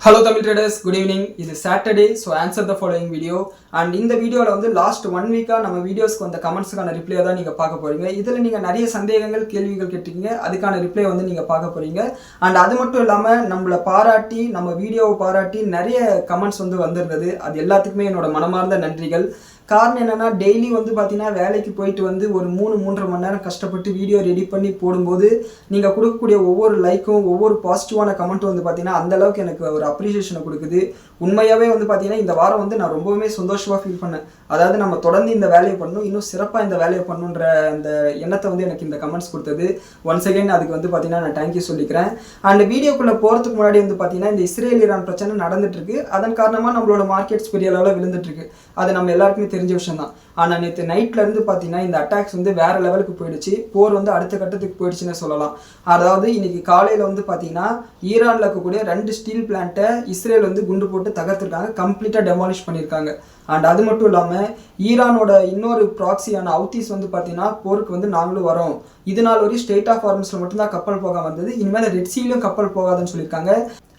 Hello Tamil traders, good evening. This is Saturday, so answer the following video. And இந்த வீடியோல வந்து last 1 வீக்கா நம்ம வீடியோஸ்க்கு வந்த கமெண்ட்ஸ்க்கான ரிப்ளை தான் நீங்க பார்க்க போறீங்க. இதுல நீங்க நிறைய சந்தேகங்கள் கேள்விகள் கேட்டீங்க. அதுக்கான ரிப்ளை வந்து நீங்க பார்க்க போறீங்க. அண்ட் அது மட்டும் இல்லாம நம்மள பாராட்டி நம்ம வீடியோவை பாராட்டி நிறைய கமெண்ட்ஸ் வந்து வந்திருந்தது. அது எல்லாத்துக்குமே என்னோட மனமார்ந்த நன்றிகள். காரணம் என்னன்னா டெய்லி வந்து பார்த்தீங்கன்னா வேலைக்கு போயிட்டு வந்து ஒரு 3-3.5 மணி நேரம் கஷ்டப்பட்டு வீடியோ ரெடி பண்ணி போடும்போது நீங்கள் கொடுக்கக்கூடிய ஒவ்வொரு லைக்கும் ஒவ்வொரு பாசிட்டிவான கமெண்ட்டும் வந்து பார்த்தீங்கன்னா அந்தளவுக்கு எனக்கு ஒரு அப்ரிஷியேஷனை கொடுக்குது. உண்மையாகவே வந்து பார்த்தீங்கன்னா இந்த வாரம் வந்து நான் ரொம்பவுமே சந்தோஷமாக ஃபீல் பண்ணேன். அதாவது நம்ம தொடர்ந்து இந்த வேலையை பண்ணணும், இன்னும் சிறப்பாக இந்த வேலையை பண்ணணுன்ற அந்த எண்ணத்தை வந்து எனக்கு இந்த கமெண்ட்ஸ் கொடுத்தது. ஒன்ஸ் அகைன் அதுக்கு வந்து பார்த்தீங்கன்னா நான் தேங்க்யூ சொல்லிக்கிறேன். அண்ட் வீடியோக்குள்ளே போகிறதுக்கு முன்னாடி வந்து பார்த்தீங்கன்னா இந்த இஸ்ரேல் ஈரான் பிரச்சனை நடந்துட்டு இருக்கு. அதன் காரணமாக நம்மளோட மார்க்கெட்ஸ் பெரிய அளவில் விழுந்துட்டு இருக்கு. அது நம்ம எல்லாருக்குமே தெரிஞ்ச விஷயம் தான். ஆனால் நேற்று நைட்ல இருந்து பார்த்தீங்கன்னா இந்த அட்டாக்ஸ் வந்து வேற லெவலுக்கு போயிடுச்சு. போர் வந்து அடுத்த கட்டத்துக்கு போயிடுச்சுன்னு சொல்லலாம். அதாவது இன்னைக்கு காலையில் வந்து பார்த்தீங்கன்னா ஈரானில் இருக்கக்கூடிய 2 ஸ்டீல் பிளான்ட்டை இஸ்ரேல் வந்து குண்டு போட்டு தகர்த்துருக்காங்க, கம்ப்ளீட்டாக டெமாலிஷ் பண்ணியிருக்காங்க. அண்ட் அது மட்டும் இல்லாமல் ஈரானோட இன்னொரு ப்ராக்சியான ஹவுதீஸ் வந்து பார்த்தீங்கன்னா போருக்கு வந்து நாங்களும் வரோம், இது நாள் வரையும் ஸ்டேட் ஆஃப் ஹார்மஸ்ல மட்டும்தான் கப்பல் போக வந்தது, இனிமேல் ரெட் சீலையும் கப்பல் போகாதுன்னு சொல்லியிருக்காங்க.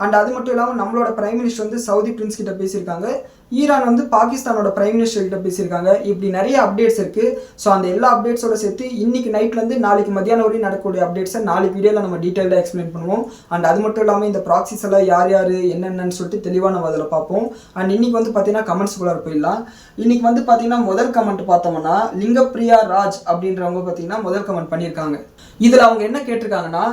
அண்ட் அது மட்டும் இல்லாமல் நம்மளோட பிரைம் மினிஸ்டர் வந்து சவுதி பிரின்ஸ் கிட்ட பேசியிருக்காங்க, ஈரான் வந்து பாகிஸ்தானோட பிரைம் மினிஸ்டர் கிட்ட பேசியிருக்காங்க. இப்படி நிறைய அப்டேட்ஸ் இருக்குது. ஸோ அந்த எல்லா அப்டேட்ஸோட சேர்த்து இன்னைக்கு நைட்லேருந்து நாளைக்கு மத்தியானம் வரையும் நடக்கக்கூடிய அப்டேட்ஸை நாளைக்கு வீடியோவில் நம்ம டீட்டெயிலாக எக்ஸ்பிளைன் பண்ணுவோம். அண்ட் அது மட்டும் இல்லாமல் இந்த ப்ராக்சிஸ் எல்லாம் யார் யார் என்னென்னு சொல்லிட்டு தெளிவாக நம்ம அதில் பார்ப்போம். அண்ட் இன்னைக்கு வந்து பார்த்தீங்கன்னா கமெண்ட்ஸ் குள்ளார போயிடலாம். இன்னைக்கு வந்து பார்த்தீங்கன்னா முதல் கமெண்ட் பார்த்தோம்னா லிங்கப்பிரியா ராஜ் அப்படின்றவங்க பார்த்தீங்கன்னா முதல் கமெண்ட் பண்ணியிருக்காங்க. இதில் அவங்க என்ன கேட்டிருக்காங்கன்னா,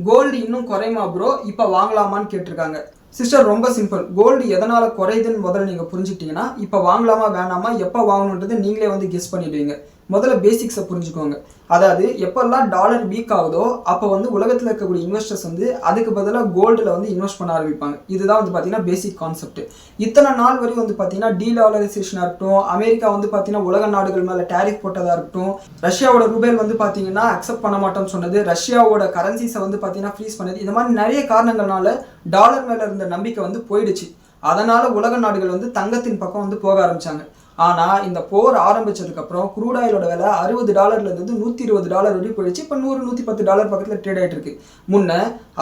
கோல்டு இன்னும் குறையுமா ப்ரோ, இப்போ வாங்கலாமான்னு கேட்டிருக்காங்க. சிஸ்டர், ரொம்ப சிம்பிள். கோல்டு எதனால் குறையுதுன்னு முதல்ல நீங்கள் புரிஞ்சுக்கிட்டீங்கன்னா இப்போ வாங்கலாமா வேணாமா எப்போ வாங்கணுன்றது நீங்களே வந்து கெஸ் பண்ணிடுவீங்க. முதல்ல பேசிக்ஸை புரிஞ்சுக்கோங்க. அதாவது எப்பெல்லாம் டாலர் வீக் ஆகுதோ அப்போ வந்து உலகத்தில் இருக்கக்கூடிய இன்வெஸ்டர்ஸ் வந்து அதுக்கு பதிலாக கோல்டில் வந்து இன்வெஸ்ட் பண்ண ஆரம்பிப்பாங்க. இதுதான் வந்து பார்த்தீங்கன்னா பேசிக் கான்செப்ட். இத்தனை நாள் வரையும் வந்து பார்த்தீங்கன்னா டீலாலரைசேஷனாக இருக்கட்டும், அமெரிக்கா வந்து பார்த்தீங்கன்னா உலக நாடுகள் மேலே டேரிஃப் போட்டதாக இருக்கட்டும், ரஷ்யாவோட ரூபேல் வந்து பார்த்தீங்கன்னா அக்செப்ட் பண்ண மாட்டோம்னு சொன்னது, ரஷ்யாவோட கரன்சிஸை வந்து பார்த்தீங்கன்னா ஃப்ரீஸ் பண்ணது, இந்த மாதிரி நிறைய காரணங்கள்னால டாலர் மேலே இருந்த நம்பிக்கை வந்து போயிடுச்சு. அதனால் உலக நாடுகள் வந்து தங்கத்தின் பக்கம் வந்து போக ஆரம்பித்தாங்க. ஆனால் இந்த போர் ஆரம்பிச்சதுக்கப்புறம் க்ரூட் ஆயிலோட விலை $60 $120 வரையும் போயிடுச்சு. இப்போ $100-110 பக்கத்தில் ட்ரேட் ஆகிட்டு இருக்கு. முன்ன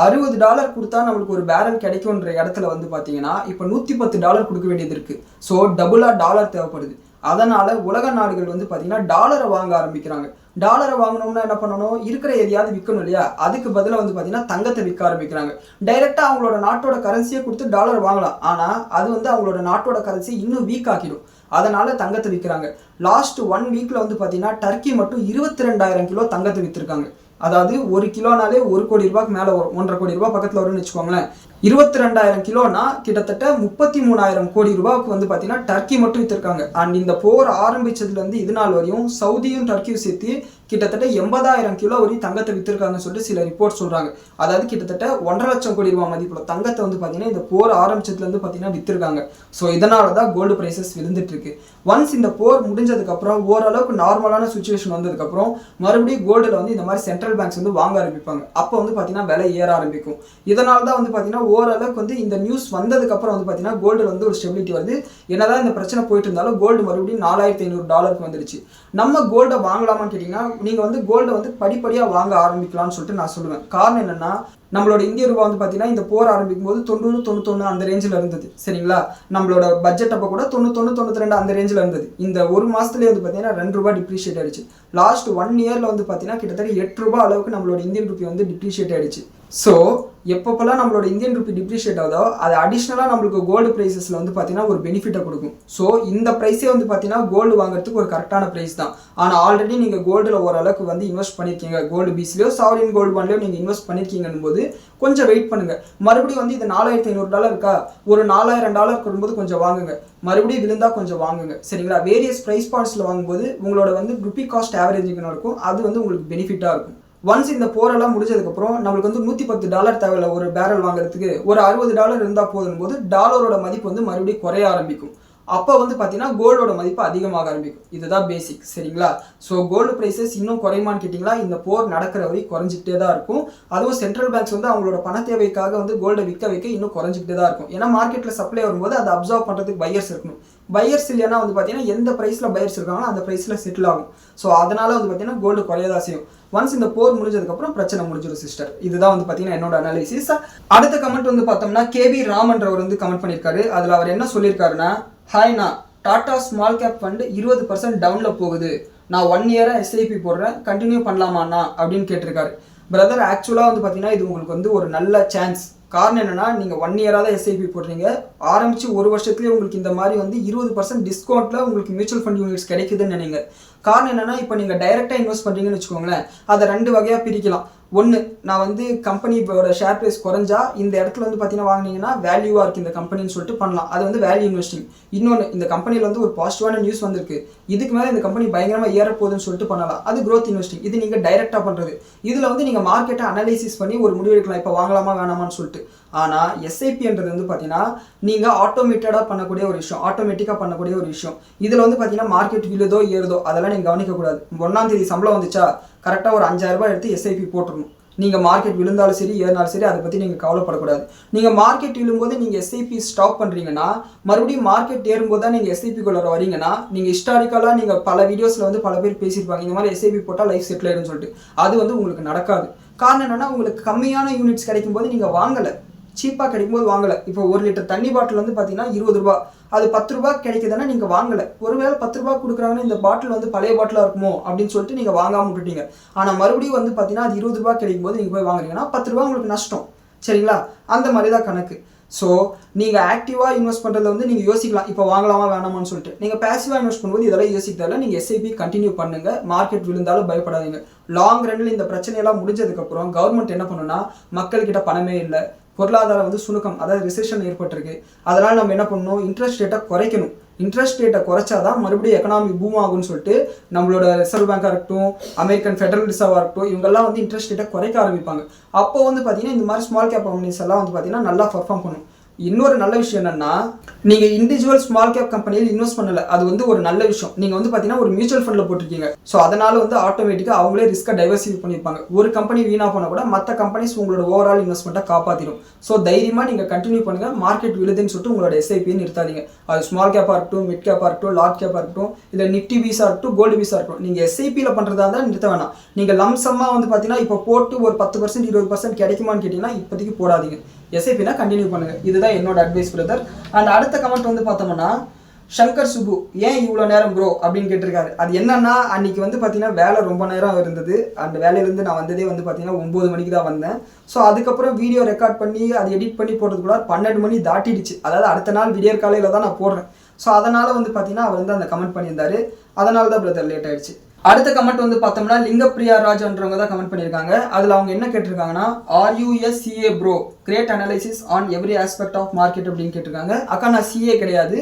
$60 கொடுத்தா நம்மளுக்கு ஒரு பேரல் கிடைக்கும்ன்ற இடத்துல வந்து பார்த்தீங்கன்னா இப்போ $110 கொடுக்க வேண்டியது இருக்குது. ஸோ டபுளாக டாலர் தேவைப்படுது. அதனால் உலக நாடுகள் வந்து பார்த்தீங்கன்னா டாலரை வாங்க ஆரம்பிக்கிறாங்க. டாலரை வாங்கணும்னா என்ன பண்ணணும், இருக்கிற எதையாவது விற்கணும் இல்லையா, அதுக்கு பதிலாக வந்து பார்த்தீங்கன்னா தங்கத்தை விற்க ஆரம்பிக்கிறாங்க. டைரெக்டாக அவங்களோட நாட்டோட கரன்சியை கொடுத்து டாலர் வாங்கலாம், ஆனால் அது வந்து அவங்களோட நாட்டோட கரன்சி இன்னும் வீக் ஆக்கிடும். அதனால தங்கத்தை விற்கிறாங்க. லாஸ்ட் 1 வீக்ல வந்து பார்த்தீங்கன்னா டர்க்கி மட்டும் 22,000 கிலோ தங்கத்தை விற்றுருக்காங்க. அதாவது 1 கிலோனாலே $1 கோடி மேலே வரும், 1.5 கோடி பக்கத்தில் வரும்னு வச்சுக்கோங்களேன். 22,000 கிலோனா கிட்டத்தட்ட 33,000 கோடி ரூபாய்க்கு வந்து பார்த்தீங்கன்னா டர்க்கி மட்டும் விற்றுருக்காங்க. அண்ட் இந்த போர் ஆரம்பிச்சதுலேருந்து இது நாள் வரையும் சவுதியும் டர்க்கியும் சேர்த்து கிட்டத்தட்ட 80,000 கிலோ வரையும் தங்கத்தை விற்றுருக்காங்கன்னு சொல்லிட்டு சில ரிப்போர்ட் சொல்கிறாங்க. அதாவது கிட்டத்தட்ட 1.5 லட்சம் கோடி ரூபாய் மதிப்பில் தங்கத்தை வந்து பார்த்தீங்கன்னா இந்த போர் ஆரம்பிச்சதுலேருந்து பார்த்தீங்கன்னா விற்றுருக்காங்க. ஸோ இதனால தான் கோல்டு ப்ரைஸஸ் விழுந்துட்டு இருக்கு. ஒன்ஸ் இந்த போர் முடிஞ்சதுக்கப்புறம் ஓரளவுக்கு நார்மலான சுச்சுவேஷன் வந்ததுக்கப்புறம் மறுபடியும் கோல்டில் வந்து இந்த மாதிரி சென்ட்ரல் பேங்க்ஸ் வந்து வாங்க ஆரம்பிப்பாங்க. அப்போ வந்து பார்த்தீங்கன்னா விலை ஏற ஆரம்பிக்கும். இதனால தான் வந்து பார்த்தீங்கன்னா ஓரளவுக்கு வந்து இந்த நியூஸ் வந்ததுக்கப்புறம் வந்து பார்த்தீங்கன்னா கோல்டு வந்து ஒரு ஸ்டெபிலிட்டி வருது. என்னதான் இந்த பிரச்சனை போயிட்டு இருந்தாலும் கோல்டு மறுபடியும் $4,500 வந்துருச்சு. நம்ம கோல்டை வாங்கலாமான்னு கேட்டிங்கன்னா நீங்கள் வந்து கோல்டை வந்து படிப்படியாக வாங்க ஆரம்பிக்கலாம்னு சொல்லிட்டு நான் சொல்லுவேன். காரணம் என்னென்னா, நம்மளோட இந்திய ரூபா வந்து பார்த்தீங்கன்னா இந்த போர் ஆரம்பிக்கும் போது 90-91 அந்த ரேஞ்சில் இருந்தது. சரிங்களா, நம்மளோட பட்ஜெட் அப்போ கூட 91-92 அந்த ரேஞ்சில் இருந்தது. இந்த ஒரு மாதத்துலேயே வந்து பார்த்தீங்கன்னா $2 டிப்ரிஷியேட் ஆயிடுச்சு. லாஸ்ட் 1 இயரில் வந்து பார்த்தீங்கன்னா கிட்டத்தட்ட $8 அளவுக்கு நம்மளோட இந்தியன் ரூபி வந்து டிப்ரிஷியேட் ஆயிடுச்சு. ஸோ எப்பப்பெல்லாம் நம்மளோட இந்தியன் ரூபி டிப்ரிஷியேட் ஆகுதோ அது அடிஷ்னலாக நம்மளுக்கு கோல்டு ப்ரைஸஸில் வந்து பார்த்தீங்கன்னா ஒரு பெனிஃபிட்டை கொடுக்கும். ஸோ இந்த ப்ரைஸே வந்து பார்த்தீங்கன்னா கோல்டு வாங்குறதுக்கு ஒரு கரெக்டான ப்ரைஸ் தான். ஆனால் ஆல்ரெடி நீங்கள் கோல்டில் ஓரளவுக்கு வந்து இன்வெஸ்ட் பண்ணியிருக்கீங்க, கோல்டு பீஸ்லையோ சாவரின் கோல்டு பாண்ட்லையோ நீங்கள் இன்வெஸ்ட் பண்ணியிருக்கீங்கன்னு போது கொஞ்சம் வெயிட் பண்ணுங்கள். மறுபடியும் வந்து இது $4,500 இருக்கா, ஒரு $4,000 கொடுக்கும்போது கொஞ்சம் வாங்குங்க, மறுபடியும் விழுந்தா கொஞ்சம் வாங்குங்க. சரிங்களா, வேரியஸ் ப்ரைஸ் பாயிண்ட்ஸில் வாங்கும்போது உங்களோட வந்து ருபி காஸ்ட் ஆவரேஜிங் இருக்கும், அது வந்து உங்களுக்கு பெனிஃபிட்டாக இருக்கும். ஒன்ஸ் இந்த போரெல்லாம் முடிஞ்சதுக்கப்புறம் நம்மளுக்கு வந்து $110 தேவையில்ல ஒரு பேரல் வாங்குறதுக்கு, ஒரு $60 இருந்தால் போதும் போது டாலரோட மதிப்பு வந்து மறுபடியும் குறைய ஆரம்பிக்கும். அப்போ வந்து பார்த்தீங்கன்னா கோல்டோட மதிப்பு அதிகமாக ஆரம்பிக்கும். இதுதான் பேசிக், சரிங்களா? ஸோ கோல்டு ப்ரைஸஸ் இன்னும் குறையுமான்னு கேட்டிங்களா, இந்த போர் நடக்கிற வரை குறைஞ்சிக்கிட்டே தான் இருக்கும். அதுவும் சென்ட்ரல் பேங்க்ஸ் வந்து அவங்களோட பண தேவைக்காக வந்து கோல்டை விற்க வைக்க இன்னும் குறைஞ்சிக்கிட்டே தான் இருக்கும். ஏன்னா மார்க்கெட்டில் சப்ளை வரும்போது அதை அப்சர்வ் பண்ணுறதுக்கு பையர்ஸ் இருக்கணும். பையர்ஸ் இல்லைன்னா வந்து பார்த்தீங்கன்னா எந்த ப்ரைஸில் பையர்ஸ் இருக்காங்களோ அந்த ப்ரைஸில் செட்டில் ஆகும். ஸோ அதனால வந்து பார்த்தீங்கன்னா கோல்டு குறையதா செய்யும். ஒன்ஸ் இந்த போர் முடிஞ்சதுக்கப்புறம் பிரச்சனை முடிஞ்சிடும் சிஸ்டர். இதுதான் வந்து பார்த்தீங்கன்னா என்னோட அனாலிசிஸ். அடுத்த கமெண்ட் வந்து பார்த்தோம்னா கேபி ராமன்றவர் வந்து கமெண்ட் பண்ணியிருக்காரு. அதில் அவர் என்ன சொல்லியிருக்காருன்னா, ஹாய்ண்ணா, டாடா ஸ்மால் கேப் ஃபண்ட் 20% டவுனில் போகுது. நான் 1 இயராக எஸ்ஐபி போடுறேன், கண்டினியூ பண்ணலாமாண்ணா அப்படின்னு கேட்டிருக்காரு. பிரதர், ஆக்சுவலாக வந்து பார்த்தீங்கன்னா இது உங்களுக்கு வந்து ஒரு நல்ல சான்ஸ். காரணம் என்னன்னா, நீங்கள் 1 இயராக தான் எஸ்ஐபி போடுறீங்க. ஆரம்பித்து 1 வருஷத்துலேயே உங்களுக்கு இந்த மாதிரி வந்து 20% டிஸ்கவுண்ட்டில் உங்களுக்கு மியூச்சுவல் ஃபண்ட் யூனிட்ஸ் கிடைக்குதுன்னு நினைங்க. காரணம் என்னன்னா, இப்போ நீங்கள் டைரெக்டாக இன்வெஸ்ட் பண்ணுறீங்கன்னு வச்சுக்கோங்களேன், அதை 2 வகையாக பிரிக்கலாம். ஒன்று, நான் வந்து கம்பெனியோட ஷேர் ப்ரைஸ் குறைஞ்சா இந்த இடத்துல வந்து பார்த்தீங்கன்னா வாங்கினீங்கன்னா வேல்யூவாக இருக்குது இந்த கம்பெனின்னு சொல்லிட்டு பண்ணலாம். அது வந்து வேல்யூ இன்வெஸ்டிங். இன்னொன்று, இந்த கம்பெனியில் வந்து ஒரு பாசிட்டிவான நியூஸ் வந்திருக்கு, இதுக்கு மேலே இந்த கம்பெனி பயங்கரமாக ஏறப்போகுதுன்னு சொல்லிட்டு பண்ணலாம். அது க்ரோத் இன்வெஸ்டிங். இது நீங்கள் டைரெக்டாக பண்ணுறது. இதில் வந்து நீங்கள் மார்க்கெட்டை அனலைசிஸ் பண்ணி ஒரு முடிவு எடுக்கலாம், இப்போ வாங்கலாமா வேணாமான்னு சொல்லிட்டு. ஆனால் எஸ்ஐபின்றது வந்து பார்த்தீங்கன்னா நீங்கள் ஆட்டோமேட்டடாக பண்ணக்கூடிய ஒரு விஷயம், ஆட்டோமேட்டிக்காக பண்ணக்கூடிய ஒரு விஷயம். இதில் வந்து பார்த்தீங்கன்னா மார்க்கெட் விழுதோ ஏறுதோ அதெல்லாம் நீங்கள் கவனிக்கக்கூடாது. 1ஆம் தேதி சம்பளம் வந்துச்சா கரெக்டாக ஒரு 5000 ரூபாய் எடுத்து எஸ்ஐபி போட்டுருணும். நீங்கள் மார்க்கெட் விழுந்தாலும் சரி ஏறினாலும் சரி அதை பற்றி நீங்கள் கவலைப்படக்கூடாது. நீங்கள் மார்க்கெட் விழும்போது நீங்கள் எஸ்ஐபி ஸ்டாப் பண்ணுறீங்கன்னா மறுபடியும் மார்க்கெட் ஏறும்போது தான் நீங்கள் எஸ்ஐபிக்குள்ள வரீங்கன்னா, நீங்கள் ஹிஸ்டாரிக்கலாக நீங்கள் பல வீடியோஸில் வந்து பல பேர் பேசியிருப்பாங்க இந்த மாதிரி எஸ்ஐபி போட்டால் லைஃப் செட்டில் ஆகிடும்னு சொல்லிட்டு. அது வந்து உங்களுக்கு நடக்காது. காரணம் என்னென்னா, உங்களுக்கு கம்மியான யூனிட்ஸ் கிடைக்கும்போது நீங்கள் வாங்கலை, சீப்பாக கிடைக்கும்போது வாங்கலை. இப்போ 1 லிட்டர் தண்ணி பாட்டில் வந்து பார்த்தீங்கன்னா 20 ரூபா, அது 10 ரூபா கிடைக்குதுன்னா நீங்கள் வாங்கலை. ஒருவேளை 10 ரூபா கொடுக்குறாங்கன்னா இந்த பாட்டில் வந்து பழைய பாட்டிலாக இருக்குமோ அப்படின்னு சொல்லிட்டு நீங்கள் வாங்காமல் விட்டுட்டீங்க. ஆனால் மறுபடியும் வந்து பார்த்தீங்கன்னா அது 20 ரூபா கிடைக்கும் போது நீங்கள் போய் வாங்குறீங்கன்னா 10 ரூபா உங்களுக்கு நஷ்டம், சரிங்களா? அந்த மாதிரி தான் கணக்கு. ஸோ நீங்கள் ஆக்டிவாக இன்வெஸ்ட் பண்ணுறதுல வந்து நீங்கள் யோசிக்கலாம், இப்போ வாங்கலாமா வேணாமான்னு சொல்லிட்டு. நீங்கள் பேசிவாக இன்வெஸ்ட் பண்ணும்போது இதெல்லாம் யோசிக்கிறதால நீங்கள் எஸ்ஐபி கண்டினியூ பண்ணுங்கள். மார்க்கெட் விழுந்தாலும் பயப்படாதீங்க. லாங் ரன்னில் இந்த பிரச்சனையெல்லாம் முடிஞ்சதுக்கப்புறம் கவர்மெண்ட் என்ன பண்ணுன்னா, மக்கள்கிட்ட பணமே இல்லை, பொருளாதாரம் வந்து சுணுக்கம், அதாவது ரிசெஷன் ஏற்பட்டிருக்கு. அதனால் நம்ம என்ன பண்ணணும், இன்ட்ரெஸ்ட் ரேட்டை குறைக்கணும். இன்ட்ரெஸ்ட் ரேட்டை குறைச்சாதான் மறுபடியும் எக்கனாமி பூம் ஆகும்னு சொல்லிட்டு நம்மளோட ரிசர்வ் பேங்காக இருக்கட்டும், அமெரிக்கன் ஃபெடரல் ரிசர்வாக இருக்கட்டும், இவங்கெல்லாம் வந்து இன்ட்ரெஸ்ட் ரேட்டை குறைக்க ஆரம்பிப்பாங்க. அப்போ வந்து பார்த்தீங்கன்னா இந்த மாதிரி ஸ்மால் கேப் கம்பெனிஸ் எல்லாம் வந்து பார்த்தீங்கன்னா நல்லா பர்ஃபார்ம் பண்ணும். இன்னொரு நல்ல விஷயம் என்னன்னா, நீங்கள் இண்டிவிஜுவல் ஸ்மால் கேப் கம்பெனியில் இன்வெஸ்ட் பண்ணல, அது வந்து ஒரு நல்ல விஷயம். நீங்கள் வந்து பார்த்தீங்கன்னா ஒரு மியூச்சுவல் ஃபண்டில் போட்டிருக்கீங்க. ஸோ அதனால வந்து ஆட்டோமேட்டிக்காக அவங்களே ரிஸ்க்கை டைவர்சிஃபை பண்ணியிருப்பாங்க. ஒரு கம்பெனி வீணாக போனால் கூட மற்ற கம்பெனிஸ் உங்களோட ஓவரால் இன்வெஸ்ட்மெண்ட்டை காப்பாற்றிடும். ஸோ தைரியமாக நீங்கள் கண்டினியூ பண்ணுங்கள். மார்க்கெட் விழுதுன்னு சொல்லிட்டு உங்களோட எஸ்ஐபியை நிறுத்தாதீங்க. அது ஸ்மால் கேப்பாக இருக்கட்டும், மிட் கேப்பாக இருக்கட்டும், லார்ஜ் கேப்பாக இருக்கட்டும், இல்லை நிஃப்டி பீஸாக இருக்கட்டும், கோல்டு பீஸாக இருக்கட்டும், நீங்கள் எஸ்ஐபியில் பண்ணுறதா இருந்தால் நிறுத்த வேணாம். நீங்கள் லம்சமாக வந்து பார்த்தீங்கன்னா இப்போ போட்டு ஒரு 10% 20% கிடைக்குமான்னு கேட்டிங்கன்னா இப்போதைக்கு போடாதீங்க. எஸ்ஐபினா கண்டினியூ பண்ணுங்கள். இதுதான் என்னோட அட்வைஸ் பிரதர். அண்ட் அடுத்த கமெண்ட் வந்து பார்த்தோம்னா, சங்கர் சுப்பு ஏன் இவ்வளோ நேரம் ப்ரோ அப்படின்னு கேட்டிருக்காரு. அது என்னன்னா, அன்றைக்கி வந்து பார்த்தீங்கன்னா வேலை ரொம்ப நேரம் இருந்தது. அந்த வேலையிலேருந்து நான் வந்ததே வந்து பார்த்தீங்கன்னா 9 மணிக்கு தான் வந்தேன். ஸோ அதுக்கப்புறம் வீடியோ ரெக்கார்ட் பண்ணி அதை எடிட் பண்ணி போடுறதுக்குள்ள 12 மணி தாட்டிடுச்சு. அதாவது அடுத்த நாள் விடியற் காலையில் தான் நான் போடுறேன். ஸோ அதனால் வந்து பார்த்தீங்கன்னா அவர் வந்து அந்த கமெண்ட் பண்ணியிருந்தாரு. அதனால தான் பிரதர் லேட் ஆகிடுச்சு. அடுத்த கமெண்ட் வந்து பார்த்தோம்னா லிங்கப்பிரியா ராஜ்ன்றவங்க தான் கமெண்ட் பண்ணியிருக்காங்க. அதில் அவங்க என்ன கேட்டிருக்காங்கன்னா, RUSCA pro great analysis on every aspect of market அப்படின்னு கேட்டிருக்காங்க. அக்கா, நான் சிஏ கிடையாது,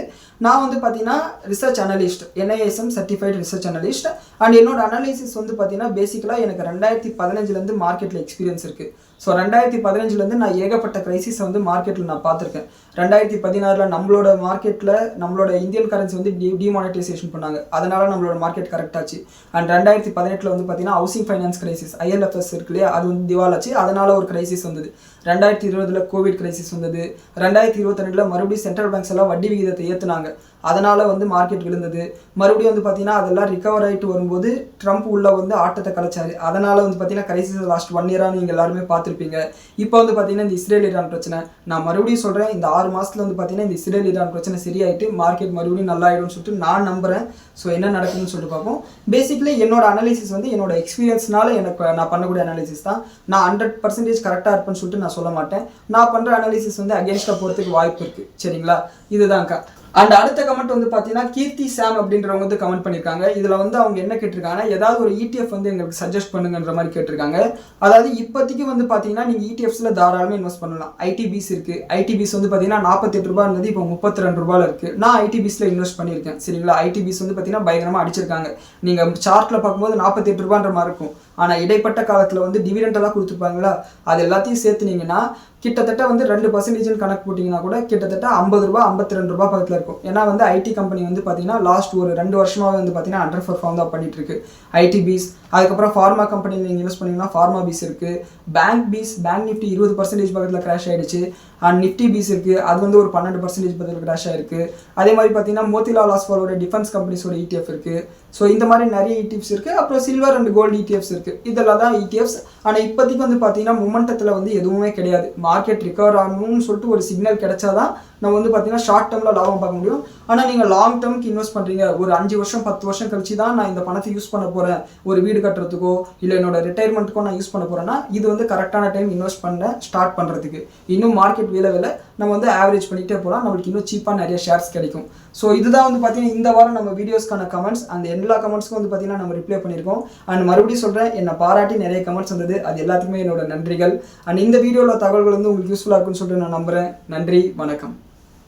நான் வந்து பார்த்தீங்கன்னா research analyst, NISM certified research analyst. And என்னோட அனாலிசிஸ் வந்து பார்த்தீங்கன்னா பேசிக்கலாக எனக்கு 2015 மார்க்கெட்டில் எக்ஸ்பீரியன்ஸ் இருக்குது. ஸோ 2015 நான் ஏகப்பட்ட கிரைசிஸை வந்து மார்க்கெட்டில் நான் பார்த்துருக்கேன். 2016 நம்மளோட மார்க்கெட்டில் நம்மளோட இந்தியன் கரன்சி வந்து டிமானிட்டைசேஷன் பண்ணாங்க. அதனால் நம்மளோட மார்க்கெட் கரெக்டாச்சு. அண்ட் 2018 வந்து பார்த்தீங்கன்னா ஹவுசிங் ஃபைனான்ஸ் கிரைசிஸ், IL&FS இருக்கு இல்லையா, அது வந்து திவாலாச்சு. அதனால் ஒரு கிரைசிஸ் வந்தது. 2020 கோவிட் கிரைசிஸ் வந்தது. 2022 மறுபடியும் சென்ட்ரல் பேங்க்ஸ் எல்லாம் வட்டி விகிதத்தை ஏற்றுனாங்க. அதனால் வந்து மார்க்கெட் விழுந்தது. மறுபடியும் வந்து பார்த்தீங்கன்னா அதெல்லாம் ரிகவர் ஆகிட்டு வரும்போது ட்ரம்ப் உள்ள வந்து ஆட்டத்தை கலைச்சாரு. அதனால் வந்து பார்த்தீங்கன்னா கிரைசிஸ் லாஸ்ட் 1 இயராக நீங்கள் எல்லாருமே பார்த்துருப்பீங்க. இப்போ வந்து பார்த்தீங்கன்னா இந்த இஸ்ரேல் ஈரான் பிரச்சனை, நான் மறுபடியும் சொல்கிறேன், இந்த 6 மாதத்தில் வந்து பார்த்தீங்கன்னா இந்த இஸ்ரேல் ஈரான் பிரச்சனை சரியாயிட்டு மார்க்கெட் மறுபடியும் நல்லா ஆகிடும்னு சொல்லிட்டு நான் நம்புகிறேன். ஸோ என்ன நடக்குதுன்னு சொல்லிட்டு பார்ப்போம். பேசிக்கலி என்னோட அனாலிசிஸ் வந்து என்னோட எக்ஸ்பீரியன்ஸ்னால எனக்கு நான் பண்ணக்கூடிய அனாலிசிஸ் தான். நான் 100% கரெக்டாக இருப்பேன்னு சொல்லிட்டு நான் சொல்ல மாட்டேன். நான் பண்ணுற அனாலிசிஸ் வந்து அகேன்ஸ்டாக போகிறதுக்கு வாய்ப்பு இருக்குது, சரிங்களா? இதுதான்க்கா. அண்ட் அடுத்த கமெண்ட் வந்து பார்த்தீங்கன்னா கீர்த்தி சாம் அப்படின்றவங்க வந்து கமெண்ட் பண்ணியிருக்காங்க. இதில் வந்து அவங்க என்ன கேட்டிருக்காங்கன்னா, ஏதாவது ஒரு ETF வந்து எங்களுக்கு சஜஸ்ட் பண்ணுங்கன்ற மாதிரி கேட்டிருக்காங்க. அதாவது இப்போதைக்கு வந்து பார்த்தீங்கன்னா நீங்கள் ETFஸில் தாராளமாக இன்வெஸ்ட் பண்ணலாம். ITBs இருக்குது. ITBs வந்து பார்த்தீங்கன்னா 48 ரூபா இருந்தது, இப்போ 32 ரூபாயில் இருக்குது. நான் ITBஸில் இன்வெஸ்ட் பண்ணியிருக்கேன், சரிங்களா? ITBs வந்து பார்த்தீங்கன்னா பயங்கரமாக அடிச்சிருக்காங்க. நீங்கள் சார்ட்டில் பார்க்கும்போது 48 ரூபான்ற மாதிரி இருக்கும். ஆனால் இடைப்பட்ட காலத்தில் வந்து டிவிடெண்ட் எல்லாம் கொடுத்துருப்பாங்களா, அது எல்லாத்தையும் சேர்த்துனீங்கன்னா கிட்டத்தட்ட வந்து 2% கணக்கு போட்டிங்கன்னா கூட கிட்டத்தட்ட 50 ரூபா 52 ரூபா பக்கத்தில் இருக்கும். ஏன்னா வந்து ஐடி கம்பெனி வந்து பார்த்தீங்கன்னா லாஸ்ட் ஒரு 2 வருஷமாகவே வந்து பார்த்தீங்கன்னா அண்டர் பர்ஃபார்ம் தான் பண்ணிட்டு இருக்கு. ஐடி பீஸ், அதுக்கப்புறம் ஃபார்மா கம்பெனியில் நீங்கள் இன்வெஸ்ட் பண்ணிங்கன்னா ஃபார்மா பீஸ் இருக்குது. பேங்க் நிஃப்டி 20% பக்கத்தில் கிராஷ் ஆகிடுச்சு. அண்ட் நிஃப்டி பீஸ் இருக்குது, அது வந்து ஒரு 12% பக்கத்தில் கிராஷ் ஆகிருக்கு. அதே மாதிரி பார்த்தீங்கன்னா மோத்திலால் ஆஸ்வாலோட டிஃபென்ஸ் கம்பெனிஸோட ETF இருக்குது. ஸோ இந்த மாதிரி நிறைய ETFs இருக்குது. அப்புறம் சில்வர் அண்ட் கோல்டு ETFs இருக்குது. இதெல்லாம் தான் ETFs. ஆனால் இப்போதைக்கு வந்து பார்த்தீங்கன்னா மொமெண்டத்தில் வந்து எதுவுமே கிடையாது. மார்க்கெட் ரிகவர் ஆகணும்னு சொல்லிட்டு ஒரு சிக்னல் கிடைச்சாதான் நம்ம வந்து பார்த்தீங்கன்னா ஷார்ட் டேர்மில் லாபம் பார்க்க முடியும். ஆனால் நீங்கள் லாங் டேர்முக்கு இன்வெஸ்ட் பண்ணுறீங்க, ஒரு 5 வருஷம் 10 வருஷம் கழிச்சு தான் நான் இந்த பணத்தை யூஸ் பண்ண போகிறேன், ஒரு வீடு கட்டுறதுக்கோ இல்லை என்னோட ரிட்டையர்மெண்ட்டுக்கோ நான் யூஸ் பண்ண போகிறேன்னா இது வந்து கரெக்டான டைம் இன்வெஸ்ட் பண்ண ஸ்டார்ட் பண்ணுறதுக்கு. இன்னும் மார்க்கெட் விலை நம்ம வந்து ஆவரேஜ் பண்ணிகிட்டே போகலாம், நம்மளுக்கு இன்னும் சீப்பாக நிறைய ஷேர்ஸ் கிடைக்கும். ஸோ இதுதான் வந்து பார்த்தீங்கன்னா இந்த வாரம் நம்ம வீடியோஸ்க்கான கமெண்ட்ஸ். அந்த எல்லா கமெண்ட்ஸ்க்கும் வந்து பார்த்தீங்கன்னா நம்ம ரிப்ளை பண்ணியிருக்கோம். அண்ட் மறுபடியும் சொல்கிறேன், என்னை பாராட்டி நிறைய கமெண்ட்ஸ் வந்தது, அது எல்லாத்துக்குமே என்னோட நன்றிகள். அண்ட் இந்த வீடியோவில் தகவல்கள் வந்து உங்களுக்கு யூஸ்ஃபுல்லாக இருக்குன்னு சொல்லிட்டு நான் நம்புகிறேன். நன்றி, வணக்கம்.